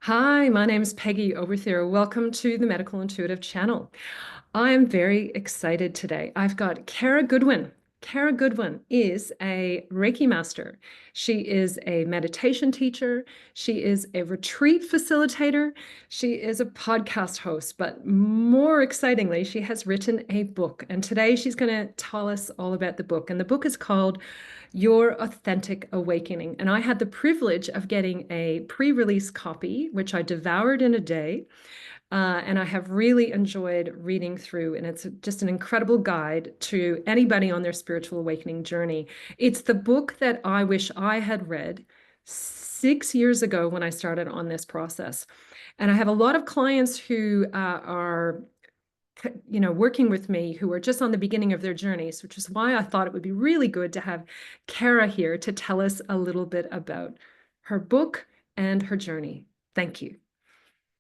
Hi, my name is Peggy Oberthier. Welcome to the Medical Intuitive channel. I'm very excited today. I've got Kara Goodwin. Kara Goodwin is a Reiki Master. She is a meditation teacher. She is a retreat facilitator. She is a podcast host, but more excitingly, she has written a book. And today she's going to tell us all about the book. And the book is called Your Authentic Awakening. And I had the privilege of getting a pre-release copy, which I devoured in a day. And I have really enjoyed reading through, and it's just an incredible guide to anybody on their spiritual awakening journey. It's the book that I wish I had read 6 years ago when I started on this process. And I have a lot of clients who are working with me who are just on the beginning of their journeys, which is why I thought it would be really good to have Kara here to tell us a little bit about her book and her journey. Thank you.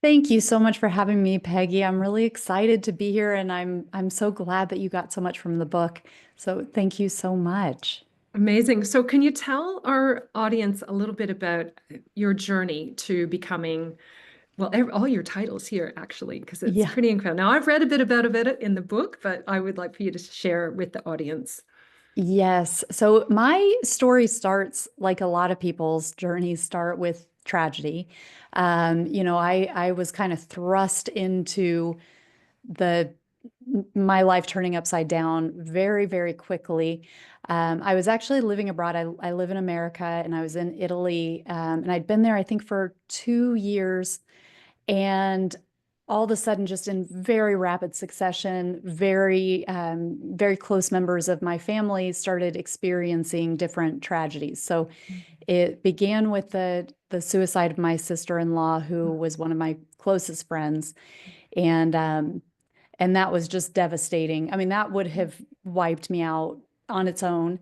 Thank you so much for having me, Peggy. I'm really excited to be here and I'm so glad that you got so much from the book. So thank you so much. Amazing. So, can you tell our audience a little bit about your journey to becoming, well, all your titles here, actually, because it's Yeah. pretty incredible. Now, I've read a bit about it in the book, but I would like for you to share with the audience. Yes. So my story starts like a lot of people's journeys start with tragedy. I was kind of thrust into the my life turning upside down very, very quickly. I was actually living abroad. I live in America and I was in Italy, and I'd been there, I think, for 2 years. And all of a sudden, just in very rapid succession, very close members of my family started experiencing different tragedies. So it began with the suicide of my sister-in-law, who was one of my closest friends, and that was just devastating. I mean, that would have wiped me out on its own.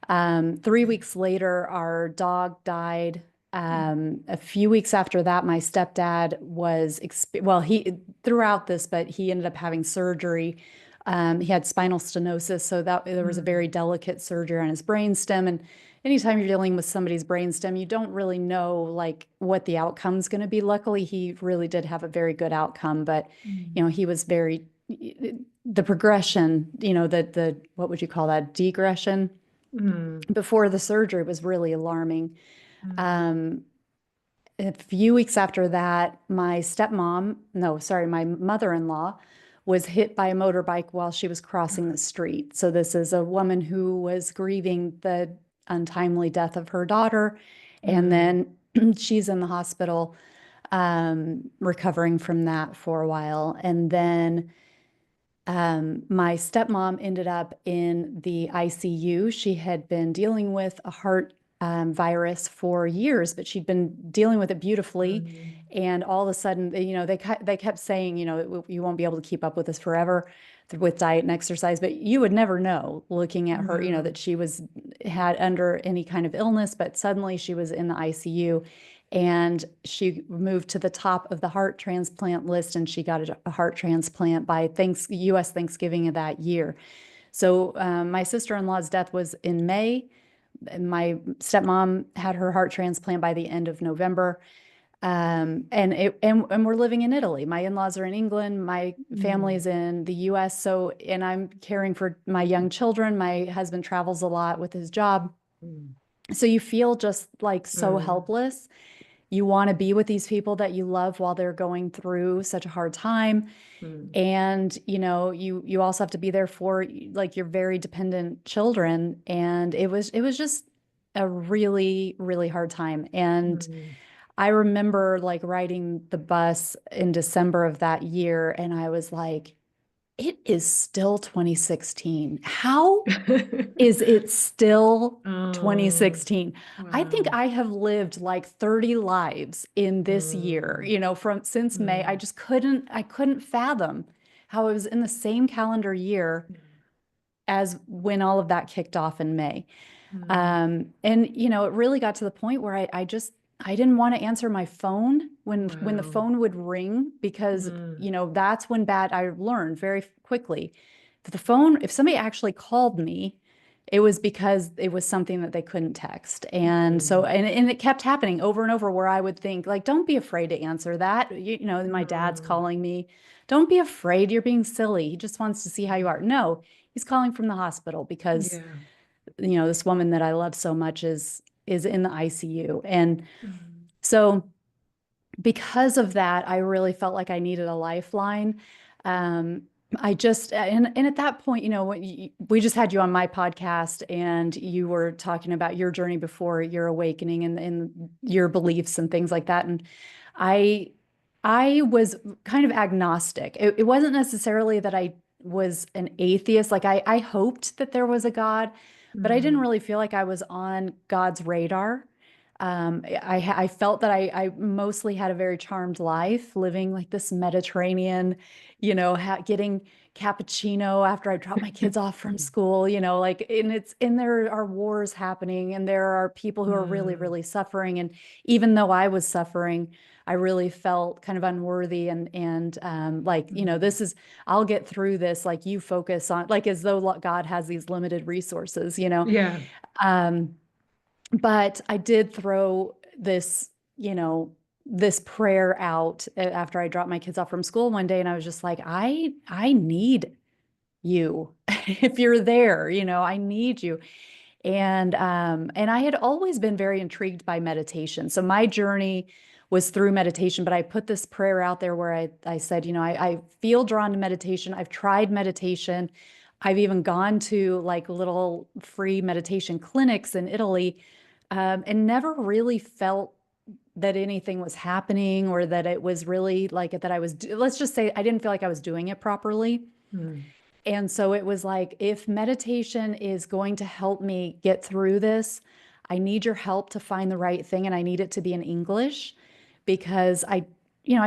3 weeks later, our dog died. A few weeks after that, my stepdad was, well, he throughout this, but he ended up having surgery. He had spinal stenosis, so that there was a very delicate surgery on his brainstem. And anytime you're dealing with somebody's brainstem, you don't really know like what the outcome's going to be. Luckily, he really did have a very good outcome, but he was very the progression, the what would you call that? Degression Mm, before the surgery was really alarming. mm, Um, a few weeks after that, my stepmom, no, sorry, my mother-in-law was hit by a motorbike while she was crossing the street. So this is a woman who was grieving the untimely death of her daughter, and mm, then she's in the hospital recovering from that for a while. And then my stepmom ended up in the ICU. She had been dealing with a heart virus for years, but she'd been dealing with it beautifully. mm, And all of a sudden, they kept saying, you won't be able to keep up with this forever with diet and exercise. But you would never know looking at her, mm, that she was had under any kind of illness, but suddenly she was in the ICU. And she moved to the top of the heart transplant list, and she got a heart transplant by US Thanksgiving of that year. So my sister-in-law's death was in May. My stepmom had her heart transplant by the end of November. And we're living in Italy. My in-laws are in England. My family mm, is in the US. So, and I'm caring for my young children. My husband travels a lot with his job. mm, So you feel just like so mm, helpless. You want to be with these people that you love while they're going through such a hard time. mm, And, you also have to be there for like your very dependent children. And it was just a really, really hard time. And mm. I remember like riding the bus in December of that year, and I was like, it is still 2016. How is it still Oh, 2016? I think wow. I have lived like 30 lives in this year, Mm, from since May. mm, I couldn't fathom how it was in the same calendar year as when all of that kicked off in May. mm. And it really got to the point where I didn't want to answer my phone when the Wow. phone would ring because, Mm, I learned very quickly that if somebody actually called me, it was because it was something that they couldn't text. And so, Mm, and it kept happening over and over where I would think, like, don't be afraid to answer that. You know, my dad's mm, calling me. Don't be afraid. You're being silly. He just wants to see how you are. No, he's calling from the hospital because, yeah. this woman that I love so much is in the ICU. And Mm, so because of that, I really felt like I needed a lifeline. Um, I just, and at that point, we just had you on my podcast and you were talking about your journey before your awakening and your beliefs and things like that. And I, I was kind of agnostic. It wasn't necessarily that I was an atheist. Like I hoped that there was a God, but I didn't mm, really feel like I was on God's radar. I felt that I mostly had a very charmed life, living like this Mediterranean, getting cappuccino after I dropped my kids off from school, like, and there are wars happening and there are people who are really, mm, really suffering. And even though I was suffering, I really felt kind of unworthy and like, mm. I'll get through this. Like you focus on, like, as though God has these limited resources. Yeah. Um, but I did throw you know, this prayer out after I dropped my kids off from school one day, and I was just like, I need you. If you're there, I need you. And I had always been very intrigued by meditation. So my journey was through meditation, but I put this prayer out there where I said, I feel drawn to meditation. I've tried meditation. I've even gone to like little free meditation clinics in Italy, and never really felt that anything was happening or that it was really like that let's just say I didn't feel like I was doing it properly. Mm, And so it was like, if meditation is going to help me get through this, I need your help to find the right thing. And I need it to be in English because I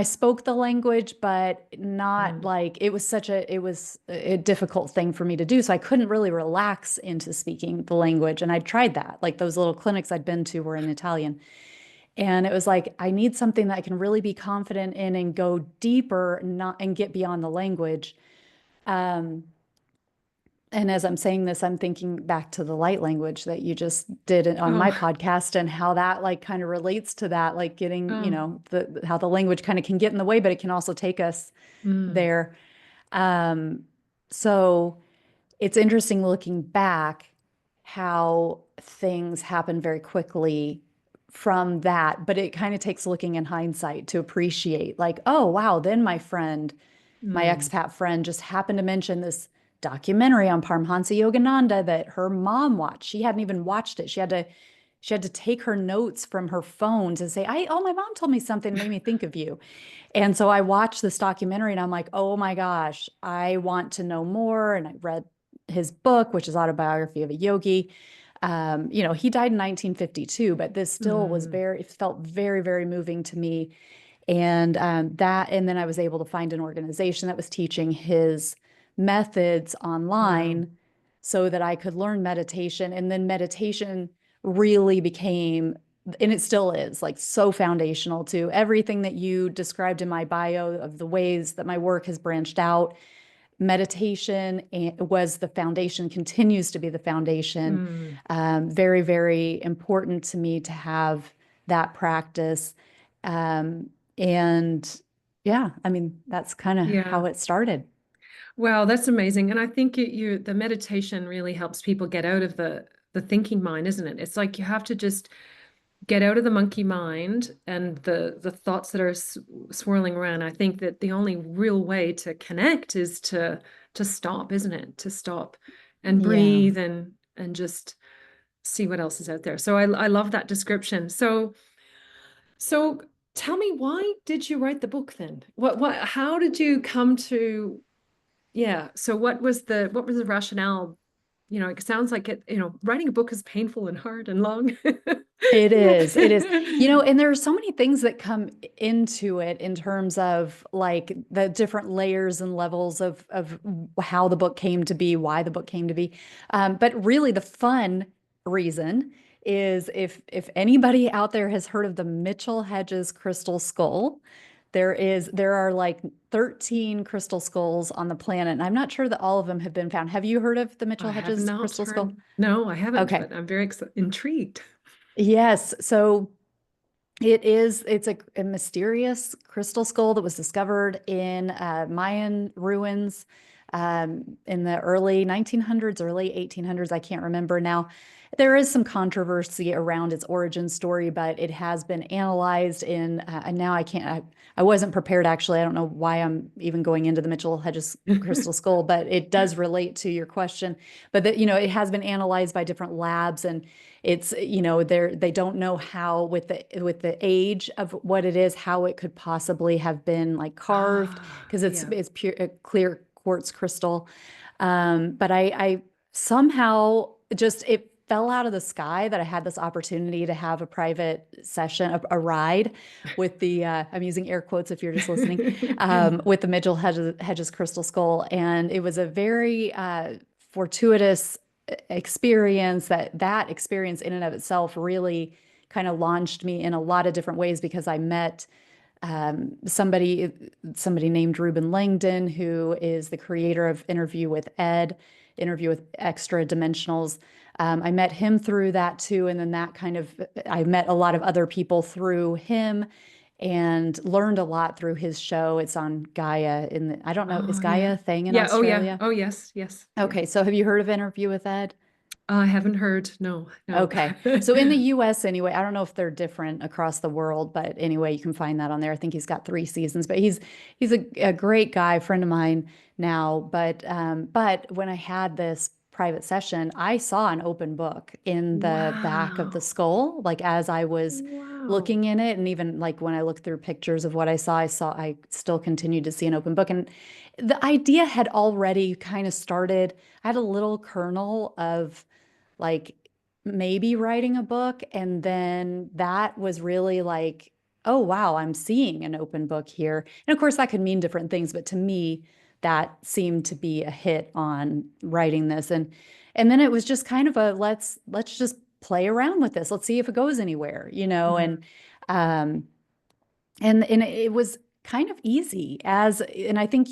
spoke the language, but not mm, like it was a difficult thing for me to do. So I couldn't really relax into speaking the language. And I tried that. Like those little clinics I'd been to were in Italian. And it was like, I need something that I can really be confident in and go deeper, not and get beyond the language. Um, and as I'm saying this, I'm thinking back to the light language that you just did on my oh, podcast and how that like kind of relates to that, like getting, oh, how the language kind of can get in the way, but it can also take us mm, there. Um, so it's interesting looking back how things happen very quickly from that, but it kind of takes looking in hindsight to appreciate like, oh, wow, then my mm, expat friend just happened to mention this documentary on Paramahansa Yogananda that her mom watched. She hadn't even watched it. She had to take her notes from her phone to say, my mom told me something that made me think of you. And so I watched this documentary and I'm like, oh my gosh, I want to know more. And I read his book, which is Autobiography of a Yogi. He died in 1952, but this still mm, it felt very, very moving to me. And then I was able to find an organization that was teaching his methods wow. online so that I could learn meditation. And then meditation really became, and it still is, like so foundational to everything that you described in my bio of the ways that my work has branched out. Meditation was the foundation, continues to be the foundation. Mm, Very, very important to me to have that practice. Um, and yeah, I mean, that's kind of yeah. how it started. Wow, that's amazing. And I think the meditation really helps people get out of the thinking mind, isn't it? It's like you have to just get out of the monkey mind and the thoughts that are swirling around. I think that the only real way to connect is to stop, isn't it? To stop and Yeah. breathe and just see what else is out there. So I love that description. So tell me, why did you write the book then? What how did you come to, yeah, so what was the rationale? It sounds like writing a book is painful and hard and long. It is. It is. And there are so many things that come into it in terms of like the different layers and levels of how the book came to be, why the book came to be. But really the fun reason is if anybody out there has heard of the Mitchell Hedges crystal skull, There are like 13 crystal skulls on the planet, and I'm not sure that all of them have been found. Have you heard of the I Mitchell have Hedges not crystal skull? heard. No, I haven't, Okay. but I'm very intrigued. Yes. So it's a mysterious crystal skull that was discovered in Mayan ruins in the early 1900s, early 1800s. I can't remember now. There is some controversy around its origin story, but it has been analyzed and now I wasn't prepared actually. I don't know why I'm even going into the Mitchell Hedges crystal skull, but it does relate to your question. But it has been analyzed by different labs, and it's they don't know how with the age of what it is, how it could possibly have been like carved, Ah, because yeah. it's pure clear quartz crystal. But I somehow just it fell out of the sky that I had this opportunity to have a private session, a ride with the I'm using air quotes if you're just listening, with the Mitchell Hedges crystal skull, and it was a very fortuitous experience. That experience in and of itself really kind of launched me in a lot of different ways, because I met somebody named Ruben Langdon, who is the creator of Interview with Extra Dimensionals. I met him through that too, and then I met a lot of other people through him and learned a lot through his show. It's on Gaia I don't know, is Oh, Gaia yeah. a thing in Yeah. Oh, yeah. Australia? Oh, yes. Yes. Yeah. Okay, so have you heard of Interview with Ed? I haven't heard. No, no. Okay. So in the US anyway, I don't know if they're different across the world, but anyway, you can find that on there. I think he's got 3 seasons, but he's a great guy, friend of mine now. But when I had this private session, I saw an open book in the back of the Wow. skull, like as I was Wow. looking in it, and even like when I looked through pictures of what I still continued to see an open book. And the idea had already kind of started. I had a little kernel of like maybe writing a book. And then that was really like, oh, wow, I'm seeing an open book here. And of course, that could mean different things, but to me, that seemed to be a hit on writing this. And then it was just kind of a let's just play around with this. Let's see if it goes anywhere, Mhm. um and it was kind of easy and I think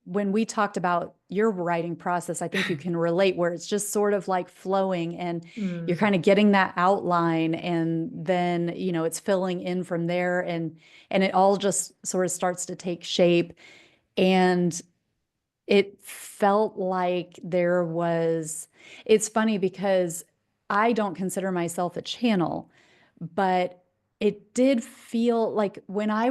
when we talked about your writing process, I think you can relate, where it's just sort of like flowing and you're Mm. kind of getting that outline, and then, it's filling in from there, and it all just sort of starts to take shape. And it felt like it's funny because I don't consider myself a channel, but it did feel like when I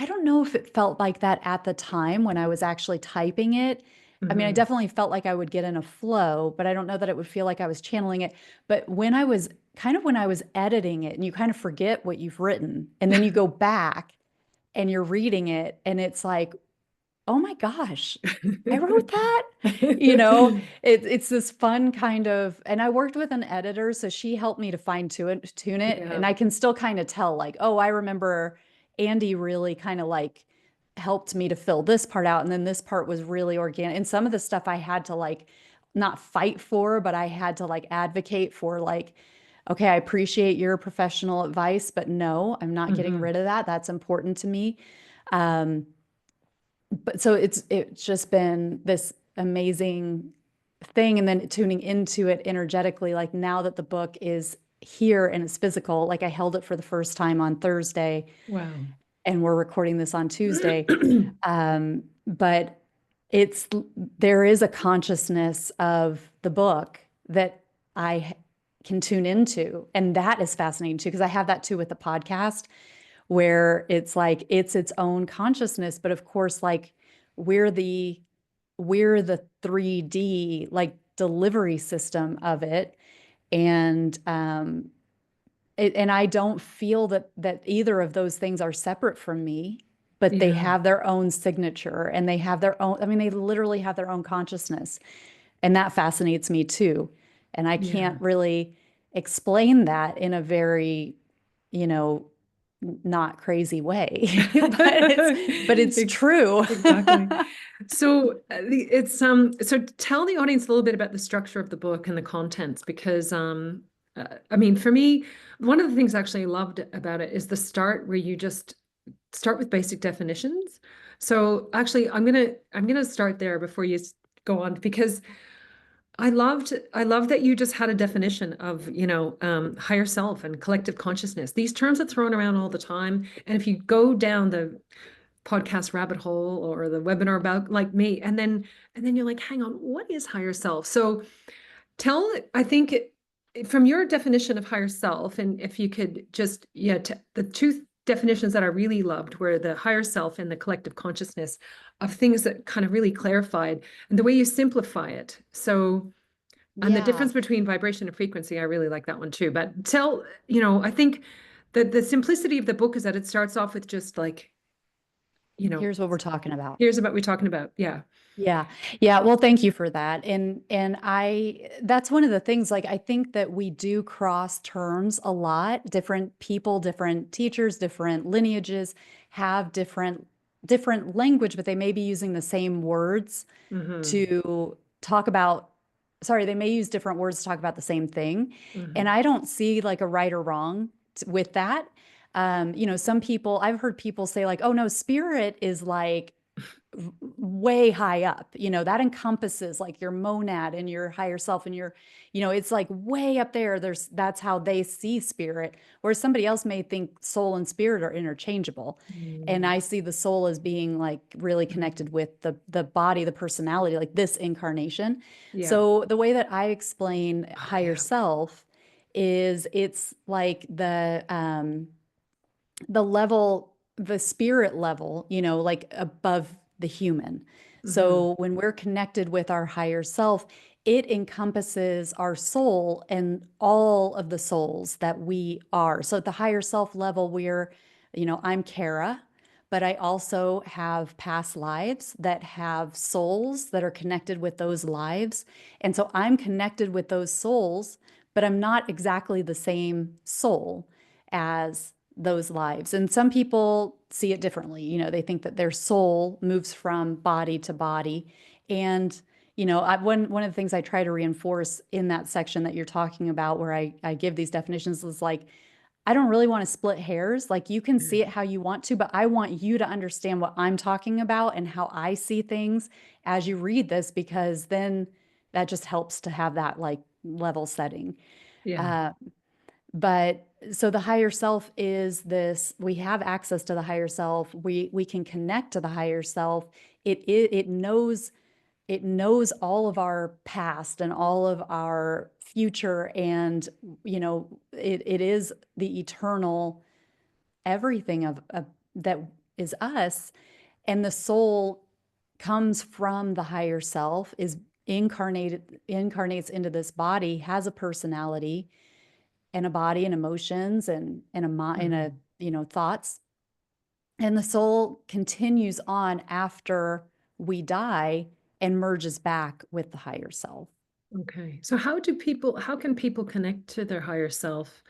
don't know if it felt like that at the time when I was actually typing it. I mean, I Mhm. definitely felt like I would get in a flow, but I don't know that it would feel like I was channeling it. But when I was editing it, and you kind of forget what you've written, and then you go back and you're reading it, and it's like, oh my gosh, I wrote that. It's this fun kind of, and I worked with an editor, so she helped me to tune it. Yeah. And I can still kind of tell, like, oh, I remember Andy really kind of like helped me to fill this part out. And then this part was really organic. And some of the stuff I had to like not fight for, but I had to like advocate for, like, okay, I appreciate your professional advice, but no, I'm not getting Mhm. rid of that. That's important to me. Um, but so it's just been this amazing thing, and then tuning into it energetically, like now that the book is here and it's physical, like I held it for the first time on Thursday, Wow. and we're recording this on Tuesday. But it's there is a consciousness of the book that I can tune into, and that is fascinating too, because I have that too with the podcast, where it's like it's its own consciousness. But of course, like we're the we're the 3D like delivery system of it. And and I don't feel that either of those things are separate from me, but they Yeah. have their own signature, and they have their own, I mean, they literally have their own consciousness. And that fascinates me too. And I Yeah. can't really explain that in a very, you know, not crazy way, but it's Ex- true. Exactly. So so tell the audience a little bit about the structure of the book and the contents, because I mean, for me, one of the things I actually loved about it is the start where you just start with basic definitions. So actually, I'm gonna start there before you go on because I love that you just had a definition of, higher self and collective consciousness. These terms are thrown around all the time, and if you go down the podcast rabbit hole or the webinar about like me, and then you're like, hang on, what is higher self? So tell, I think from your definition of higher self, and if you could just, yeah, the two definitions that I really loved were the higher self and the collective consciousness of things that kind of really clarified and the way you simplify it. So, and the Yeah. difference between vibration and frequency, I really like that one too. But tell, I think that the simplicity of the book is that it starts off with just like, you know, Here's what we're talking about. here's what we're talking about. Yeah. Yeah. Yeah. Well, thank you for that. And that's one of the things, like, I think that we do cross terms a lot. Different people, different teachers, different lineages have different language, but they may be using the same words Hmm. to talk about, sorry, they may use different words to talk about the same thing. And Hmm. I don't see like a right or wrong with that. Some people, I've heard people say like, oh no, spirit is like way high up, that encompasses like your monad and your higher self and it's like way up there. That's how they see spirit, whereas somebody else may think soul and spirit are interchangeable. And Mm. I see the soul as being like really Mhm. connected with the body, the personality, like this incarnation. Yeah. So the way that I explain Oh, higher yeah. self is it's like the level, the spirit level, like above the human. Hmm. So when we're connected with our higher self, it encompasses our soul and all of the souls that we are. So at the higher self level, I'm Kara, but I also have past lives that have souls that are connected with those lives. And so I'm connected with those souls, but I'm not exactly the same soul as those lives. And some people see it differently. They think that their soul moves from body to body. And, one of the things I try to reinforce in that section that you're talking about, where I give these definitions, is like, I don't really want to split hairs. Like, you can see it how you want to, but I want you to understand what I'm talking about and how I see things as you read this, because then that just helps to have that like level setting. Yeah. Uh, but so the higher self is this, we have access to the higher self. We can connect to the higher self. It knows all of our past and all of our future, and it is the eternal everything of that is us. And the soul comes from the higher self, is incarnates into this body, has a personality and a body and emotions and a mind and a Hmm. thoughts. And the soul continues on after we die and merges back with the higher self. Okay. So how can people connect to their higher self?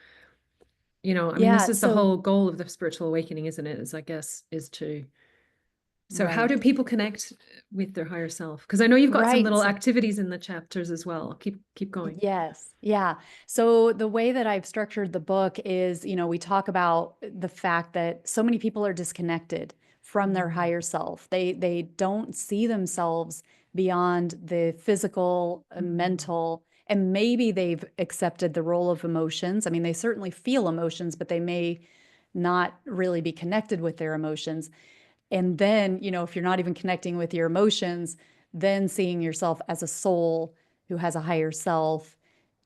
I mean, this Yeah, is the so whole goal of the spiritual awakening, isn't it? Is I guess is to so how do right. people connect with their higher self? Because I know you've got some Right. little So activities in the chapters as well. Keep going. yes. Yeah. So the way that I've structured the book is, we talk about the fact that so many people are disconnected from their Mm. higher self. They don't see themselves beyond the physical, Mm. mental, and maybe they've accepted the role of emotions. I mean, they certainly feel emotions, but they may not really be connected with their emotions. And then, if you're not even connecting with your emotions, then seeing yourself as a soul who has a higher self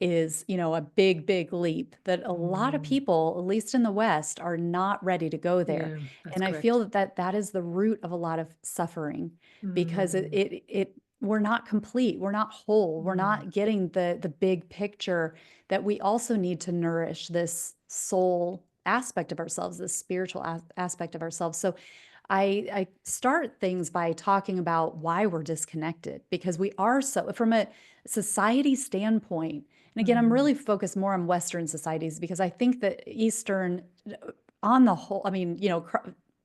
is, a big, big leap that a lot of Mm. people, at least in the West, are not ready to go there. Yeah, that's And I feel correct. that is the root of a lot of suffering, because Mm. we're not complete, we're not whole, we're Mm. not getting the big picture, that we also need to nourish this soul aspect of ourselves, this spiritual aspect of ourselves. So I start things by talking about why we're disconnected, because we are, so from a society standpoint. And again, I'm Mm. really focused more on Western societies, because I think that Eastern, on the whole, I mean,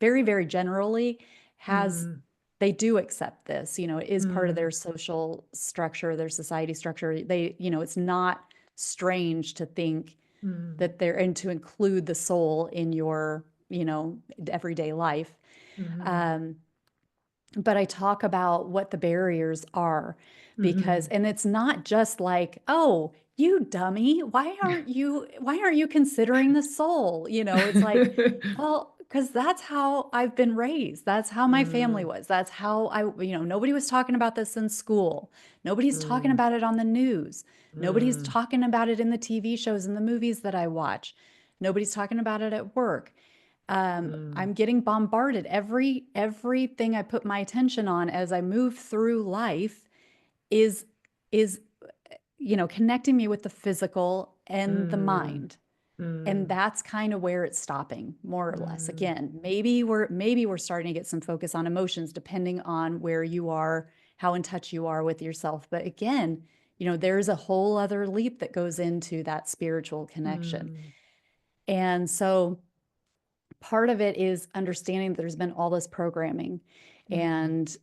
very, very generally, has Mm. they do accept this. It is part of their Mm. social structure, their society structure. It's not strange to think Mm. that they're, and to include the soul in your everyday life. Mm-hmm. Um, but I talk about what the barriers are because, Mm-hmm. and it's not just like, oh, you dummy, why aren't you considering the soul? It's like, well, because that's how I've been raised. That's how my family Mm, was. That's how nobody was talking about this in school. Nobody's talking mm, about it on the news. Nobody's mm, talking about it in the TV shows and the movies that I watch. Nobody's talking about it at work. mm, I'm getting bombarded. Everything I put my attention on as I move through life is is connecting me with the physical and the mm, mind. And mm, that's kind of where it's stopping, more or less. mm, Again, maybe we're starting to get some focus on emotions depending on where you are, how in touch you are with yourself. But again, there's a whole other leap that goes into that spiritual connection. mm, And so part of it is understanding that there's been all this programming. mm. And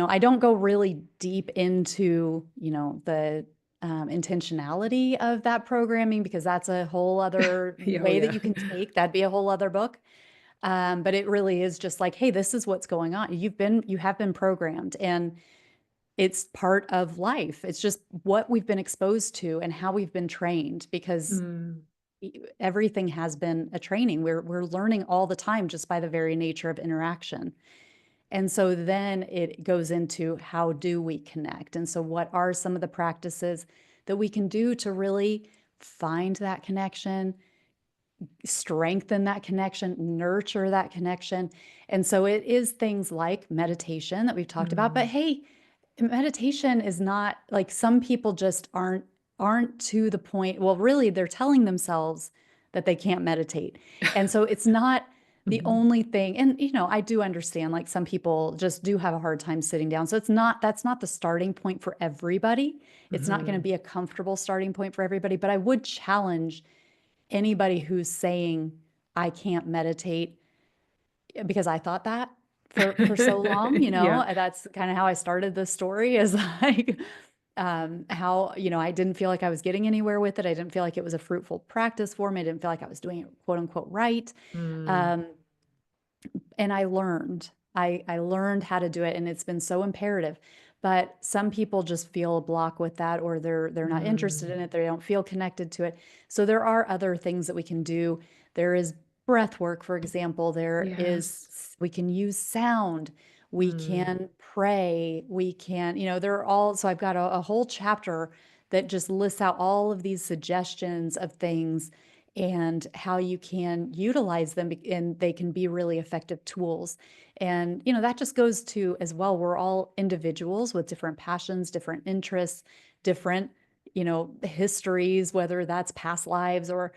I don't go really deep into the intentionality of that programming because that's a whole other Yeah, oh way that yeah. you can take. That'd be a whole other book. But it really is just like, hey, this is what's going on. You have been programmed, and it's part of life. It's just what we've been exposed to and how we've been trained because Mm, everything has been a training. We're learning all the time just by the very nature of interaction. And so then it goes into how do we connect? And so what are some of the practices that we can do to really find that connection, strengthen that connection, nurture that connection? And so it is things like meditation that we've talked about, but mm. hey, meditation is not like some people just aren't to the point. Well, really they're telling themselves that they can't meditate. And so it's not the Mhm, only thing. And I do understand like some people just do have a hard time sitting down. So that's not the starting point for everybody. It's not going to mhm. be a comfortable starting point for everybody, but I would challenge anybody who's saying I can't meditate because I thought that for so long, Yeah. that's kind of how I started this story is like how, I didn't feel like I was getting anywhere with it. I didn't feel like it was a fruitful practice for me. I didn't feel like I was doing it quote unquote right. Mm, Um, and I learned. I learned how to do it, and it's been so imperative. But some people just feel a block with that, or they're not interested mm. in it. They don't feel connected to it. So there are other things that we can do. There is breath work, for example. Yes. We can use sound. We Mm, can pray. We can, they're all. So I've got a whole chapter that just lists out all of these suggestions of things and how you can utilize them and they can be really effective tools. And that just goes to as well, we're all individuals with different passions, different interests, different histories, whether that's past lives or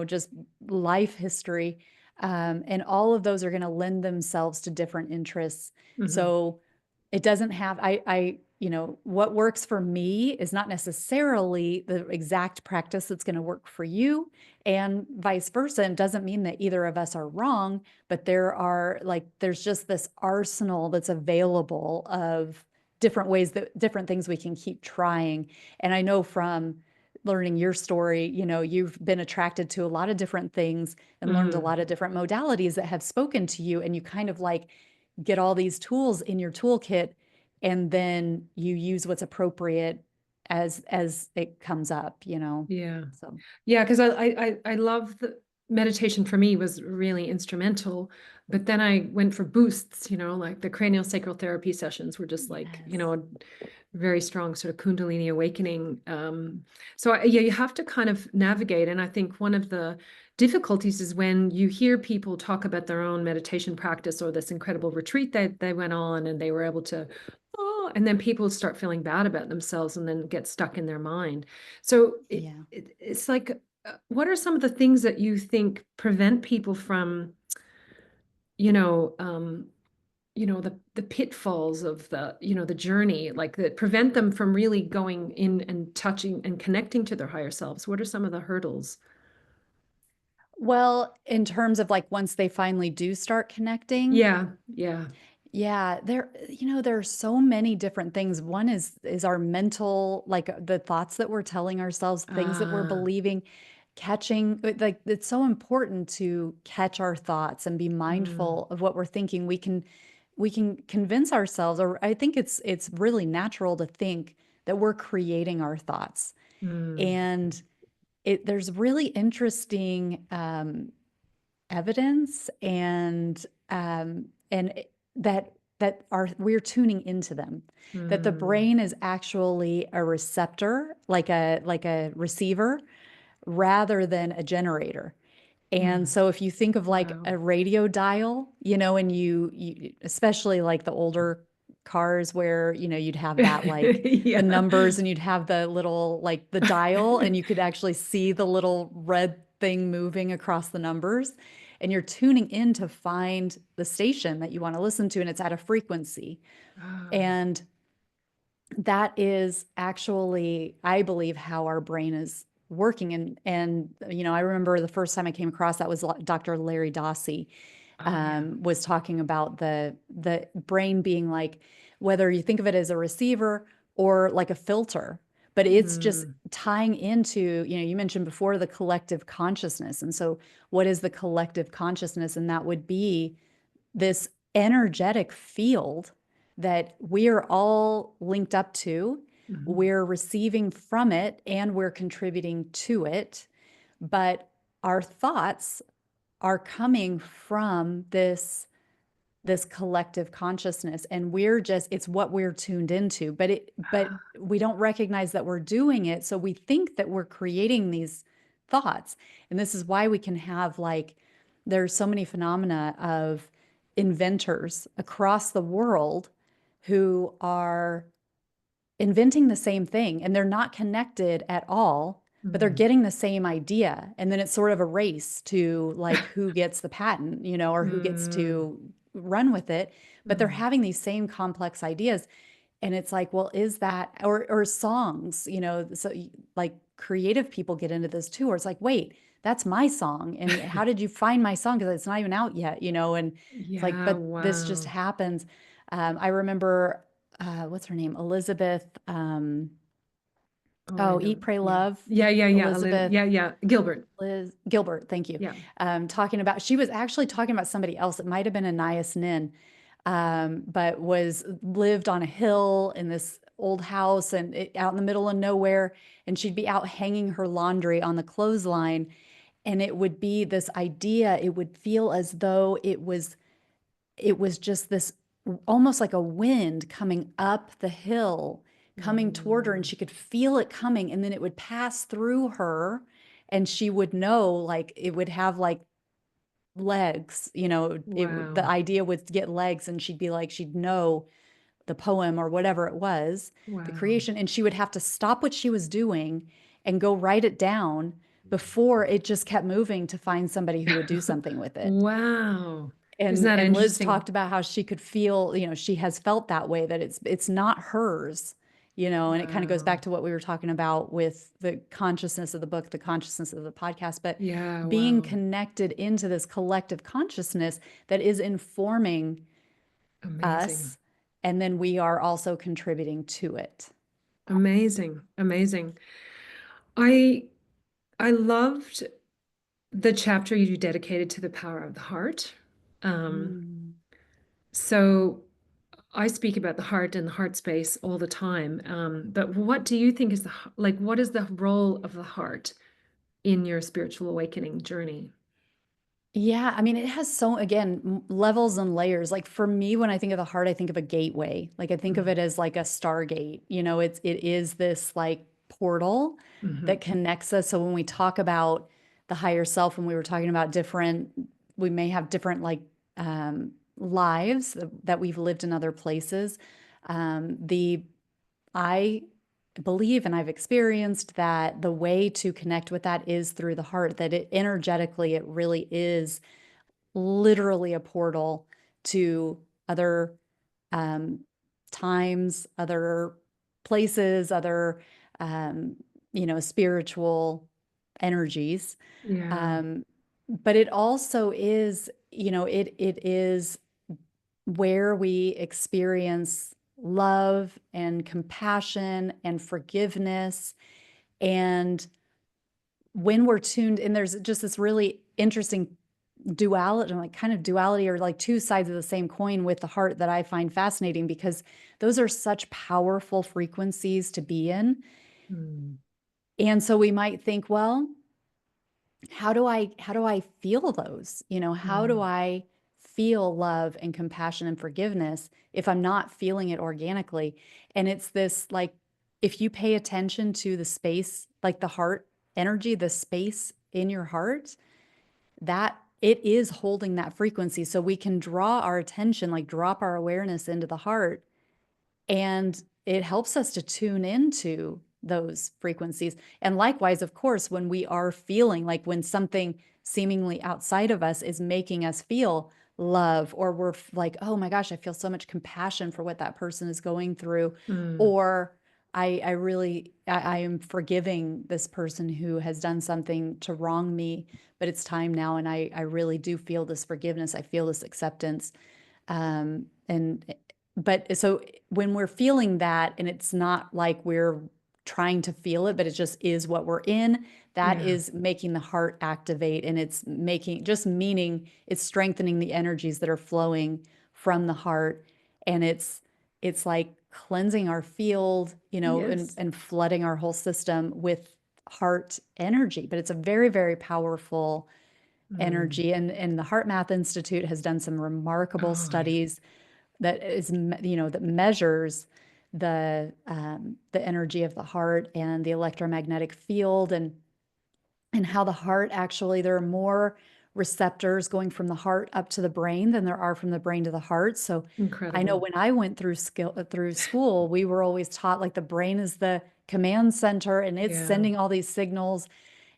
just life history. And all of those are going to lend themselves to different interests. mhm, So it doesn't have what works for me is not necessarily the exact practice that's going to work for you, and vice versa. And doesn't mean that either of us are wrong, but there's just this arsenal that's available of different things we can keep trying. And I know from learning your story, you've been attracted to a lot of different things and learned a mm. lot of different modalities that have spoken to you, and you kind of like get all these tools in your toolkit, and then you use what's appropriate as it comes up. Yeah. So Yeah, because I love the meditation for me was really instrumental, but then I went for boosts, like the cranial sacral therapy sessions were just like, yes. very strong sort of Kundalini awakening. So yeah, you have to kind of navigate. And I think one of the difficulties is when you hear people talk about their own meditation practice or this incredible retreat that they went on and they were able to, oh, and then people start feeling bad about themselves and then get stuck in their mind. So Yeah. it's like, what are some of the things that you think prevent people from, you know, um, the pitfalls of the journey, like that prevent them from really going in and touching and connecting to their higher selves? What are some of the hurdles? Well, in terms of like once they finally do start connecting, Yeah, yeah. yeah, there are so many different things. One is our mental, like the thoughts that we're telling ourselves, things that we're Ah, believing. catching, like it's so important to catch our thoughts and be Mm, mindful of what we're thinking. We can convince ourselves, or I think it's really natural to think that we're creating our thoughts. mm, And there's really interesting evidence and that are we're tuning into them, that the mm, brain is actually a receptor, like a receiver, rather than a generator. And mm. so if you think of like Wow. a radio dial, and you especially like the older cars where, you'd have that like the Yeah. numbers and you'd have the little like the dial and you could actually see the little red thing moving across the numbers. And you're tuning in to find the station that you want to listen to, and it's at a frequency. Ah, And that is actually, I believe, how our brain is working. And I remember the first time I came across that was Dr. Larry Dossey, oh yeah. was talking about the brain being like, whether you think of it as a receiver or like a filter, but it's just Mm, tying into, you mentioned before the collective consciousness. And so what is the collective consciousness? And that would be this energetic field that we're all linked up to. mhm. We're receiving from it and we're contributing to it. But our thoughts are coming from this collective consciousness, and it's what we're tuned into, but Ah, we don't recognize that we're doing it, so we think that we're creating these thoughts. And this is why we can have like there's so many phenomena of inventors across the world who are inventing the same thing, and they're not connected at all, but they're mm, getting the same idea. And then it's sort of a race to like who gets the patent, or who gets mm, to run with it. But they're mm. having these same complex ideas. And it's like, well, is that, or songs, so like creative people get into this too, or it's like, wait, that's my song. And how did you find my song? Because it's not even out yet, and it's like, Yeah, but this just wow. happens. I remember, what's her name? Elizabeth, Oh, I oh, know. Eat, Pray, Yeah. Love. Yeah, yeah, yeah. Elizabeth Yeah, yeah. Gilbert. Liz Gilbert, thank you. Yeah. Talking about, she was actually talking about somebody else. It might have been Anais Nin, but was lived on a hill in this old house and out in the middle of nowhere. And she'd be out hanging her laundry on the clothesline. And it would be this idea, it would feel as though it was just this almost like a wind coming up the hill, coming toward her, and Mm, she could feel it coming, and then it would pass through her, and she would know, like it would have like legs, the wow. idea would get legs, and she'd be like, she'd know the poem or whatever it was, the Wow. creation, and she would have to stop what she was doing and go write it down before it just kept moving to find somebody who would do something with it. Wow. Isn't and that and Liz interesting? talked about how she could feel, she has felt that way, that it's not hers, and it kind of goes Wow. back to what we were talking about with the consciousness of the book, the consciousness of the podcast, but Yeah, being wow. connected into this collective consciousness that is informing Amazing. us, and then we are also contributing to it. Amazing. Amazing. I I loved the chapter you dedicated to the power of the heart. Um, Mm. so I speak about the heart and the heart space all the time. But what do you think is like, what is the role of the heart in your spiritual awakening journey? Yeah, I mean, it has so, again, levels and layers. Like for me, when I think of the heart, I think of a gateway. Like I think of Mm, it as like a stargate. It is this like portal that mhm. connects us. So when we talk about the higher self, when we were talking about we may have different like lives that we've lived in other places. The I believe and I've experienced that the way to connect with that is through the heart, that it energetically, it really is literally a portal to other um, times, other places, other spiritual energies. Yeah, But it also is, it is where we experience love and compassion and forgiveness and when we're tuned, and there's just this really interesting duality, like kind of duality, or like two sides of the same coin with the heart that I find fascinating, because those are such powerful frequencies to be in. Mm. And so we might think, well, how do I feel those? How do Mm. I feel love and compassion and forgiveness if I'm not feeling it organically? And it's this, like, if you pay attention to the space, like the heart energy, the space in your heart, that it is holding that frequency. So we can draw our attention, like drop our awareness into the heart, and it helps us to tune into those frequencies. And likewise, of course, when we are feeling like, when something seemingly outside of us is making us feel love, or we're like, oh my gosh, I feel so much compassion for what that person is going through, Mm. or I am forgiving this person who has done something to wrong me, but it's time now, and I really do feel this forgiveness. I feel this acceptance. And but so when we're feeling that, and it's not like we're trying to feel it, but it just is what we're in, that Yeah. is making the heart activate, and it's making, just meaning it's strengthening the energies that are flowing from the heart. And it's like cleansing our field, and, Yes. and flooding our whole system with heart energy. But it's a very, very powerful Mm. energy. And the Heart Math Institute has done some remarkable Oh, yeah. studies that is, that measures the energy of the heart and the electromagnetic field, and how the heart, actually, there are more receptors going from the heart up to the brain than there are from the brain to the heart. So I know Incredible. when I went through school, we were always taught, like, the brain is the command center, and it's Yeah. sending all these signals.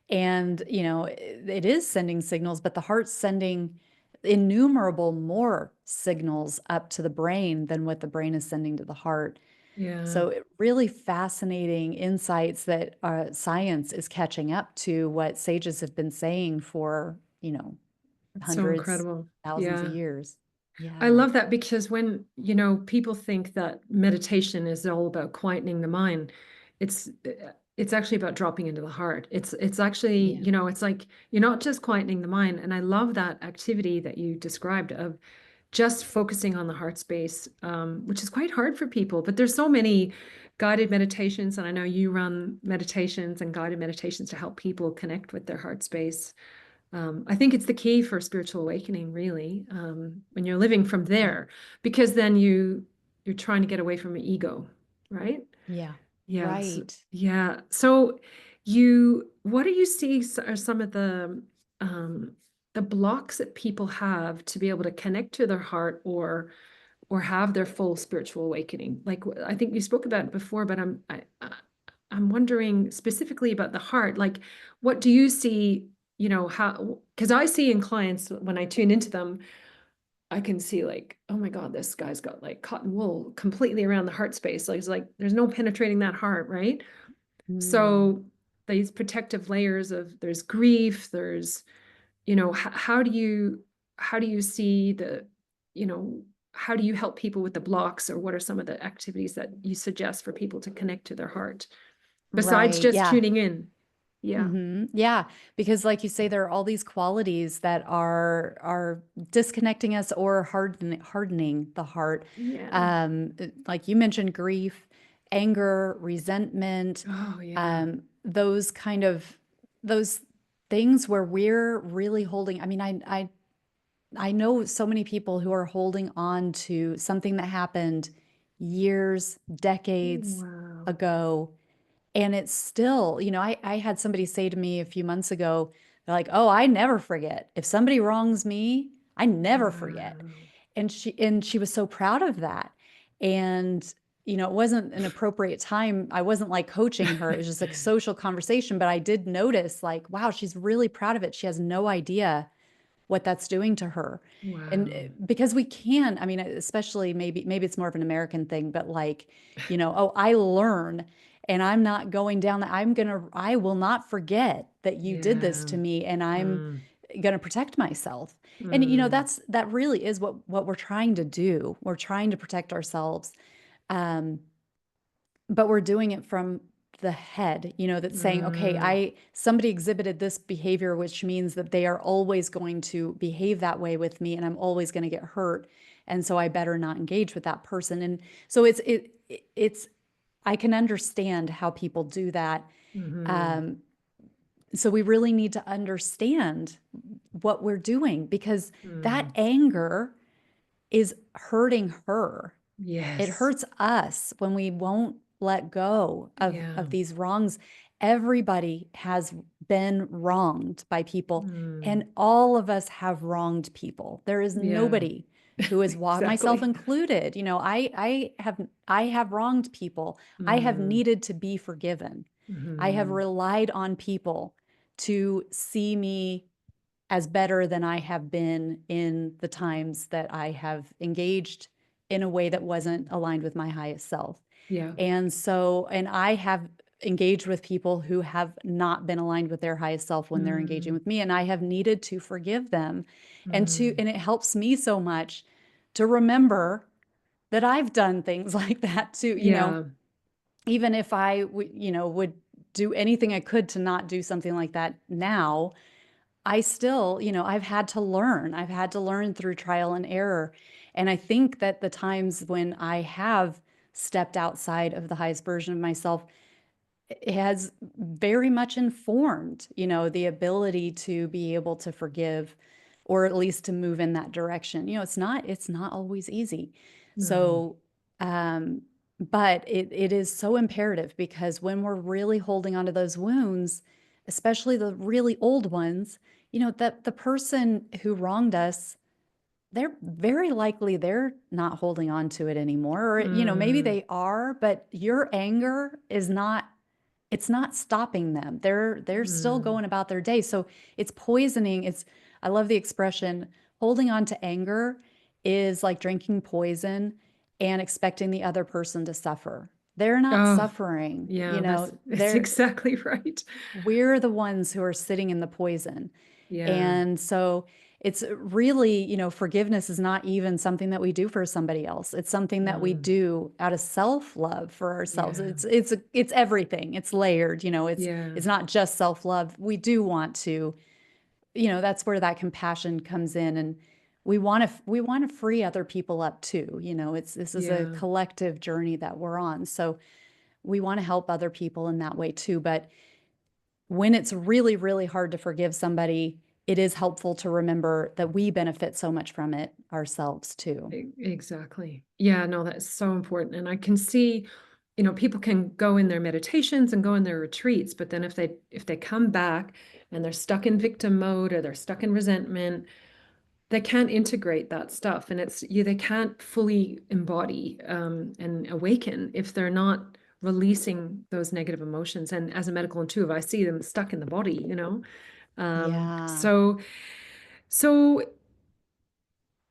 And, it is sending signals, but the heart's sending innumerable more signals up to the brain than what the brain is sending to the heart. Yeah. So really fascinating insights that science is catching up to what sages have been saying for, It's so hundreds, incredible. thousands of Yeah. years. I Yeah. love that because when, people think that meditation is all about quietening the mind, it's it's actually about dropping into the heart. It's actually, Yeah. it's like you're not just quietening the mind. And I love that activity that you described of just focusing on the heart space, which is quite hard for people. But there's so many guided meditations, and I know you run meditations and guided meditations to help people connect with their heart space. I think it's the key for spiritual awakening, really, when you're living from Yeah. there, because then you're trying to get away from your ego, right? Yeah. Yeah. So, Right. yeah. So what do you see are some of the blocks that people have to be able to connect to their heart or have their full spiritual awakening? Like I think you spoke about it before, but I'm wondering specifically about the heart. Like, what do you see? How, because I see in clients when I tune into them, I can see like, oh my God, this guy's got like cotton wool completely around the heart space. Like, it's like there's no penetrating that heart, right? Mm. So these protective layers of there's grief, there's, how do you see you know, how do you help people with the blocks, or what are some of the activities that you suggest for people to connect to their heart besides Right. just Yeah. tuning in? Yeah. Yeah, because like you say, there are all these qualities that are disconnecting us or hardening the heart. Yeah. Like you mentioned, grief, anger, resentment, Oh, yeah. those kind of those things where we're really holding. I mean, I know so many people who are holding on to something that happened years, decades Wow. ago, and it's still, I had somebody say to me a few months ago, they're like, oh, I never forget. If somebody wrongs me, I never forget. Wow. And she was so proud of that. And, it wasn't an appropriate time. I wasn't like coaching her. It was just like social conversation. But I did notice, like, wow, she's really proud of it. She has no idea what that's doing to her. And Wow. because we can, I mean, especially maybe it's more of an American thing, but like, oh, I learn, and I'm not going down that. I will not forget that you did this Yeah. to me, and I'm Mm. going to protect myself. And Mm. that really is what we're trying to do. We're trying to protect ourselves. Um, but we're doing it from the head, that's saying, okay, Mm, somebody exhibited this behavior, which means that they are always going to behave that way with me and I'm always going to get hurt. And so I better not engage with that person. And so it's, I can understand how people do that. mhm, Um, so we really need to understand what we're doing because that mm. anger is hurting her. It Yes. hurts us when we won't let go Yeah. of these wrongs. Everybody has been wronged by people, Mm. and all of us have wronged people. There is Yeah. nobody who has walked, myself Exactly. included. I have wronged people. I have Mm. needed to be forgiven. I have Mhm. relied on people to see me as better than I have been in the times that I have engaged in a way that wasn't aligned with my highest self. Yeah. And I have engaged with people who have not been aligned with their highest self when they're engaging Mm. with me. And I have needed to forgive them. Mm. And it helps me so much to remember that I've done things like that too. Yeah. Even if I would do anything I could to not do something like that now, I still, I've had to learn. I've had to learn through trial and error. And I think that the times when I have stepped outside of the highest version of myself, it has very much informed, the ability to be able to forgive or at least to move in that direction. It's not always easy. No. So, um, but it is so imperative because when we're really holding onto those wounds, especially the really old ones, that the person who wronged us, they're very likely they're not holding on to it anymore. Or, maybe Mm. they are, but your anger is not, it's not stopping them. They're still Mm. going about their day. So it's poisoning. I love the expression, holding on to anger is like drinking poison and expecting the other person to suffer. They're not Oh, suffering, yeah, that's they're exactly right. we're the ones who are sitting in the poison. Yeah. And so it's really, forgiveness is not even something that we do for somebody else. It's something that we Mm. do out of self-love for ourselves. Yeah. It's everything. It's layered, Yeah. it's not just self-love. We do want to, that's where that compassion comes in, and we want to free other people up too. This is a Yeah. collective journey that we're on. So we want to help other people in that way too. But when it's really, really hard to forgive somebody, it is helpful to remember that we benefit so much from it ourselves too. Exactly. Yeah, no, that's so important. And I can see, people can go in their meditations and go in their retreats, but then if they come back and they're stuck in victim mode or they're stuck in resentment, they can't integrate that stuff. And they can't fully embody and awaken if they're not releasing those negative emotions. And as a medical intuitive, I see them stuck in the body. Um, Yeah. so so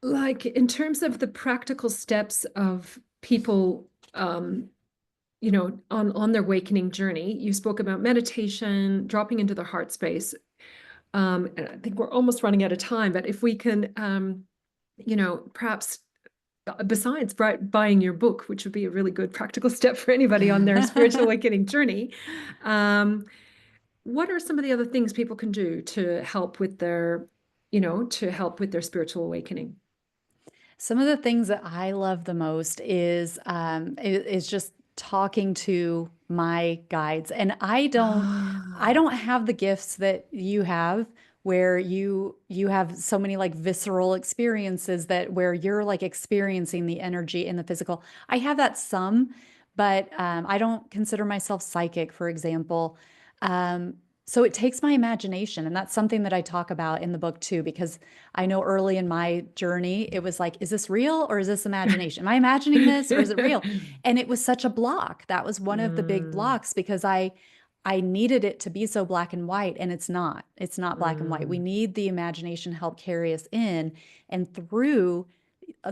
like in terms of the practical steps of people on their awakening journey, you spoke about meditation, dropping into the heart space. And I think we're almost running out of time, but if we can perhaps besides buying your book, which would be a really good practical step for anybody on their spiritual awakening journey, um, what are some of the other things people can do to help with their spiritual awakening? Some of the things that I love the most is just talking to my guides. And I Ah, don't have the gifts that you have where you have so many like visceral experiences that where you're like experiencing the energy in the physical. I have that some, but I don't consider myself psychic, for example. Um, so it takes my imagination, and that's something that I talk about in the book too, because I know early in my journey, it was like, is this real or is this imagination? Am I imagining this or is it real? And it was such a block. That was one of the big Mm, blocks because I needed it to be so black and white, and it's not. It's not black and white. We mm, need the imagination to help carry us in, and through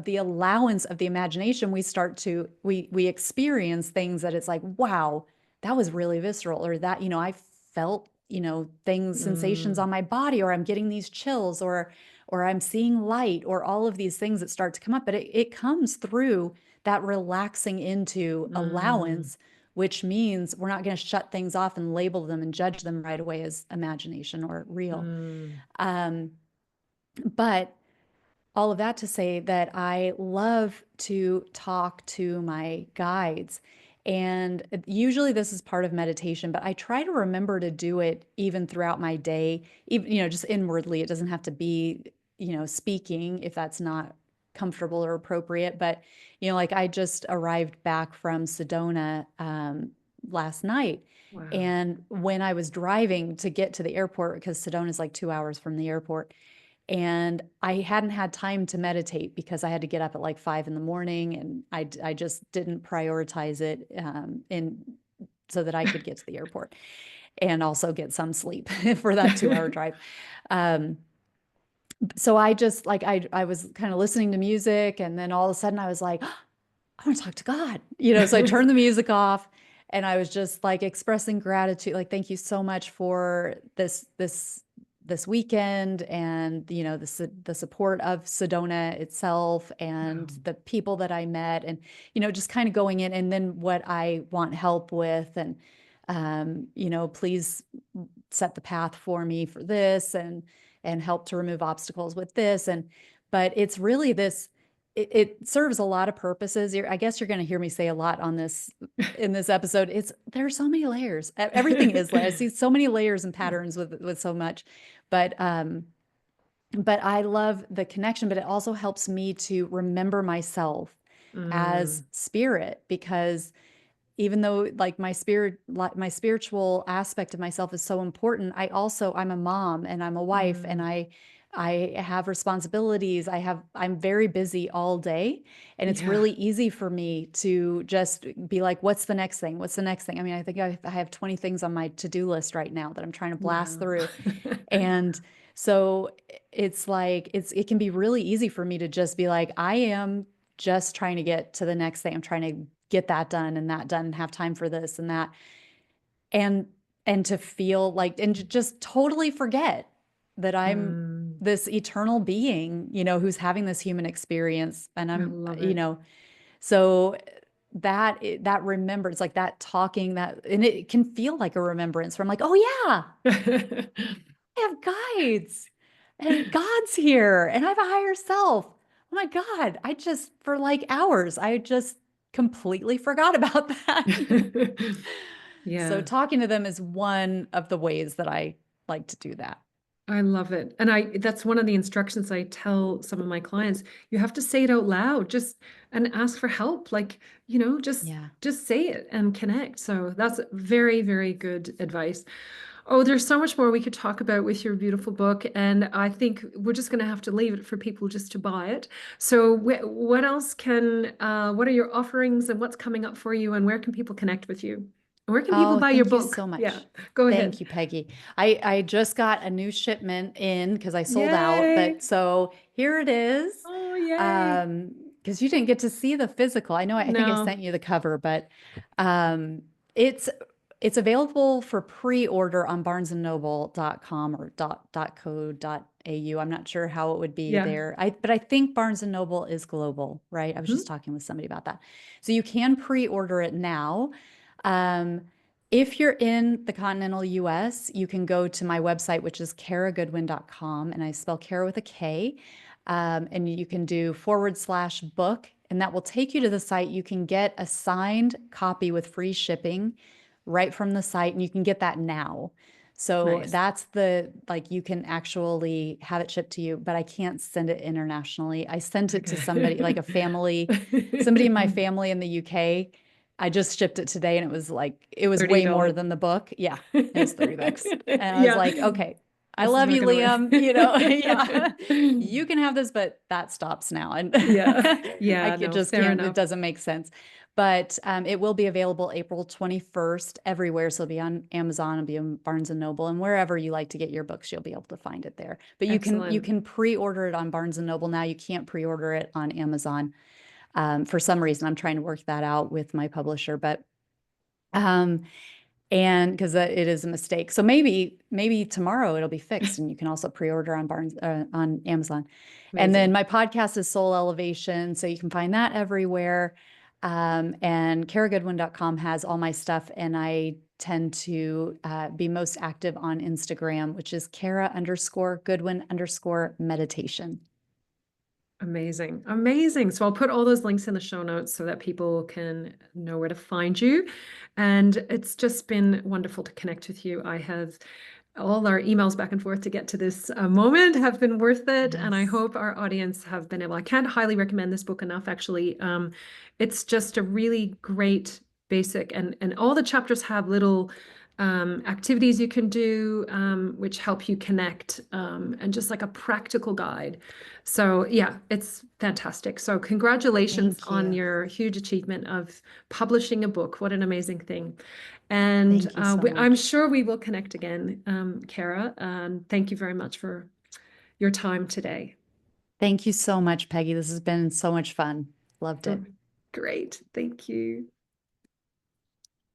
the allowance of the imagination, we experience things that it's like, wow, that was really visceral, or that, I felt, things, sensations mm, on my body, or I'm getting these chills, or I'm seeing light, or all of these things that start to come up. But it comes through that relaxing into mm, allowance which means we're not going to shut things off and label them and judge them right away as imagination or real. Mm. Um, but all of that to say that I love to talk to my guides. And usually this is part of meditation, but I try to remember to do it even throughout my day, even, just inwardly. It doesn't have to be, speaking if that's not comfortable or appropriate. But, like I just arrived back from Sedona last night. Wow. And when I was driving to get to the airport, because Sedona is like 2 hours from the airport, and I hadn't had time to meditate because I had to get up at like 5 in the morning, and I just didn't prioritize it in so that I could get to the airport and also get some sleep for that 2 hour drive. Um, so I just like I was kind of listening to music, and then all of a sudden I was like, "Oh, I want to talk to God, so I turned the music off, and I was just like expressing gratitude, like, thank you so much for this weekend, and the support of Sedona itself, and Wow. the people that I met, and just kind of going in, and then what I want help with, and please set the path for me for this, and help to remove obstacles with this. And but it's really this, it serves a lot of purposes. I guess you're going to hear me say a lot on this in this episode. There's so many layers. Everything is layers. I see so many layers and patterns with so much. But but I love the connection, but it also helps me to remember myself as Mm. spirit, because even though like my spiritual aspect of myself is so important, I'm a mom, and I'm a wife, and Mm. I have responsibilities. I'm very busy all day, and it's Yeah. really easy for me to just be like, what's the next thing? What's the next thing? I mean, I think I have 20 things on my to-do list right now that I'm trying to blast Wow. through. And so it's like it can be really easy for me to just be like, I am just trying to get to the next thing. I'm trying to get that done and that done and have time for this and that. And to feel like, and to just totally forget that I'm Mm. this eternal being, who's having this human experience. And I I'm, love it. so that remembrance, like that talking, that, and it can feel like a remembrance where I'm like, oh yeah, I have guides, and God's here, and I have a higher self. Oh my God. For like hours, I just completely forgot about that. So Yeah. talking to them is one of the ways that I like to do that. I love it. And that's one of the instructions I tell some of my clients. You have to say it out loud, just and ask for help. Like, Yeah. just say it and connect. So that's very, very good advice. Oh, there's so much more we could talk about with your beautiful book, and I think we're just going to have to leave it for people just to buy it. So, what else what are your offerings and what's coming up for you, and where can people connect with you? And where can people Oh, buy your thank you book? so Yeah, much. go Thank ahead. you, Peggy. I just got a new shipment in because I sold out, Yay! but so here it is. Oh, yay! Um, because you didn't get to see the physical. I think I No. sent you the cover, but um, it's it's available for pre-order on barnesandnoble.com or .co.au. I'm not sure how it would be Yeah. there. But I think Barnes and Noble is global, right? I was Mhm. just talking with somebody about that. So you can pre-order it now. Um, if you're in the continental US, you can go to my website, which is karagoodwin.com, and I spell Kara with a K. And you can do /book, and that will take you to the site. You can get a signed copy with free shipping right from the site, and you can get that now. So Nice. that's like you can actually have it shipped to you, but I can't send it internationally. I sent it to somebody, like somebody in my Okay. family in the UK. I just shipped it today, and it was way more $30. than the book. Yeah, it was $30. And I was Yeah. like, okay, I This is love not you, gonna work. Liam. Yeah, you can have this, but that stops now. And Yeah. I Yeah, could no, just fair can't, it enough. doesn't make sense. But it will be available April 21st everywhere. So it'll be on Amazon, it'll be on Barnes and Noble, and wherever you like to get your books, you'll be able to find it there. But you Excellent. can pre-order it on Barnes and Noble now. You can't pre-order it on Amazon. For some reason, I'm trying to work that out with my publisher, but um, and because it is a mistake. So maybe tomorrow it'll be fixed, and you can also pre-order on on Amazon. And then Amazing. my podcast is Soul Elevation, so you can find that everywhere. And karagoodwin.com has all my stuff. And I tend to be most active on Instagram, which is Kara_Goodwin_meditation. Amazing. Amazing. So I'll put all those links in the show notes so that people can know where to find you. And it's just been wonderful to connect with you. I have all our emails back and forth to get to this moment have been worth it. And I Yes. hope our audience have been able, I can't highly recommend this book enough, actually. It's just a really great basic, and all the chapters have little activities you can do, which help you connect, and just like a practical guide. So yeah, it's fantastic. So congratulations Thank on you. your huge achievement of publishing a book. What an amazing thing. And Thank you so I'm much. sure we will connect again, Kara. Thank you very much for your time today. Thank you so much, Peggy. This has been so much fun. Loved it. Great. Thank you.